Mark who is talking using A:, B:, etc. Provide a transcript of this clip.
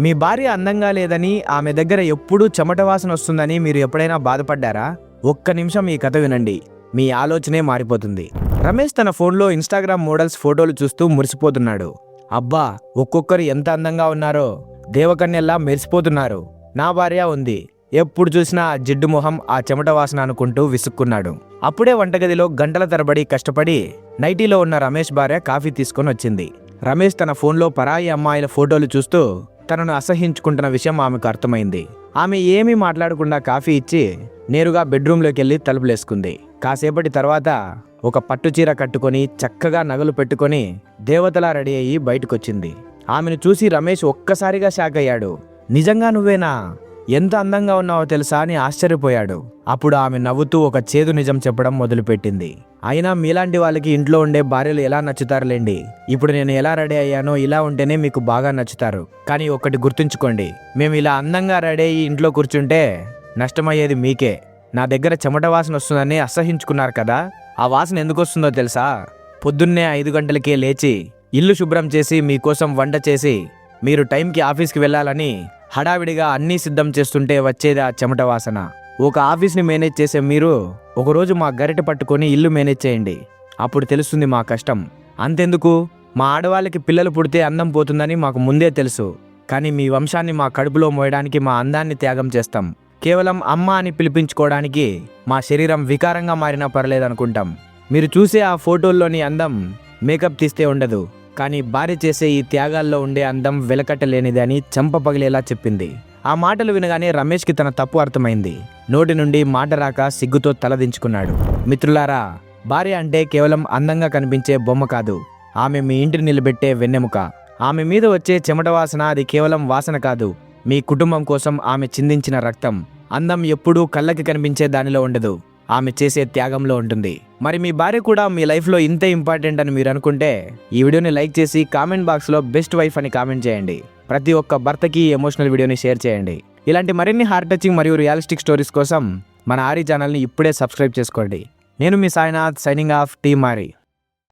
A: మీ భార్య అందంగా లేదని, ఆమె దగ్గర ఎప్పుడూ చెమట వాసన వస్తుందని మీరు ఎప్పుడైనా బాధపడ్డారా? ఒక్క నిమిషం ఈ కథ వినండి, మీ ఆలోచనే మారిపోతుంది. రమేష్ తన ఫోన్లో ఇన్స్టాగ్రామ్ మోడల్స్ ఫోటోలు చూస్తూ మురిసిపోతున్నాడు. అబ్బా, ఒక్కొక్కరు ఎంత అందంగా ఉన్నారో, దేవకన్యల్లా మెరిసిపోతున్నారు. నా భార్య ఉంది, ఎప్పుడు చూసినా ఆ జిడ్డు మొహం, ఆ చెమట వాసన అనుకుంటూ విసుక్కున్నాడు. అప్పుడే వంటగదిలో గంటల తరబడి కష్టపడి నైటీలో ఉన్న రమేష్ భార్య కాఫీ తీసుకొని వచ్చింది. రమేష్ తన ఫోన్లో పరాయి అమ్మాయిల ఫోటోలు చూస్తూ తనను అసహ్యించుకుంటున్న విషయం ఆమెకు అర్థమైంది. ఆమె ఏమీ మాట్లాడకుండా కాఫీ ఇచ్చి నేరుగా బెడ్రూమ్లోకి వెళ్ళి తలుపులేసుకుంది. కాసేపటి తర్వాత ఒక పట్టుచీర కట్టుకొని చక్కగా నగలు పెట్టుకొని దేవతలా రెడీ అయ్యి బయటకొచ్చింది. ఆమెను చూసి రమేష్ ఒక్కసారిగా షాక్ అయ్యాడు. నిజంగా నువ్వేనా? ఎంత అందంగా ఉన్నావో తెలుసా అని ఆశ్చర్యపోయాడు. అప్పుడు ఆమె నవ్వుతూ ఒక చేదు నిజం చెప్పడం మొదలుపెట్టింది. అయినా మీలాంటి వాళ్ళకి ఇంట్లో ఉండే భార్యలు ఎలా నచ్చుతారులేండి. ఇప్పుడు నేను ఎలా రెడీ అయ్యానో ఇలా ఉంటేనే మీకు బాగా నచ్చుతారు. కానీ ఒక్కటి గుర్తుంచుకోండి, మేము ఇలా అందంగా రెడీ అయ్యి ఇంట్లో కూర్చుంటే నష్టమయ్యేది మీకే. నా దగ్గర చెమట వాసన వస్తుందని అసహించుకున్నారు కదా, ఆ వాసన ఎందుకు వస్తుందో తెలుసా? పొద్దున్నే 5 గంటలకే లేచి ఇల్లు శుభ్రం చేసి మీకోసం వంట చేసి మీరు టైంకి ఆఫీస్కి వెళ్ళాలని హడావిడిగా అన్నీ సిద్ధం చేస్తుంటే వచ్చేది ఆ చెమట వాసన. ఒక ఆఫీస్ని మేనేజ్ చేసే మీరు ఒకరోజు మా గరిటె పట్టుకొని ఇల్లు మేనేజ్ చేయండి, అప్పుడు తెలుస్తుంది మా కష్టం. అంతెందుకు, మా ఆడవాళ్ళకి పిల్లలు పుడితే అందం పోతుందని మాకు ముందే తెలుసు. కానీ మీ వంశాన్ని మా కడుపులో మోయడానికి మా అందాన్ని త్యాగం చేస్తాం. కేవలం అమ్మ అని పిలిపించుకోవడానికి మా శరీరం వికారంగా మారినా పర్లేదనుకుంటాం. మీరు చూసే ఆ ఫోటోల్లోని అందం మేకప్ తీస్తే ఉండదు, కానీ భార్య చేసే ఈ త్యాగాల్లో ఉండే అందం వెలకట్టలేనిది అని చెంప పగిలేలా చెప్పింది. ఆ మాటలు వినగానే రమేష్కి తన తప్పు అర్థమైంది. నోటి నుండి మాట రాక సిగ్గుతో తలదించుకున్నాడు. మిత్రులారా, భార్య అంటే కేవలం అందంగా కనిపించే బొమ్మ కాదు, ఆమె మీ ఇంటిని నిలబెట్టే వెన్నెముక. ఆమె మీద వచ్చే చెమట వాసన అది కేవలం వాసన కాదు, మీ కుటుంబం కోసం ఆమె చిందించిన రక్తం. అందం ఎప్పుడూ కళ్ళకి కనిపించే దానిలో ఉండదు, ఆమె చేసే త్యాగంలో ఉంటుంది. మరి మీ భార్య కూడా మీ లైఫ్లో ఇంతే ఇంపార్టెంట్ అని మీరు అనుకుంటే ఈ వీడియోని లైక్ చేసి కామెంట్ బాక్స్లో బెస్ట్ వైఫ్ అని కామెంట్ చేయండి. ప్రతి ఒక్క భర్తకి ఎమోషనల్ వీడియోని షేర్ చేయండి. ఇలాంటి మరిన్ని హార్ట్ టచింగ్ మరియు రియలిస్టిక్ స్టోరీస్ కోసం మన ఆరి ఛానల్ని ఇప్పుడే సబ్స్క్రైబ్ చేసుకోండి. నేను మీ సాయినాథ్, సైనింగ్ ఆఫ్, టీమ్ ఆరి.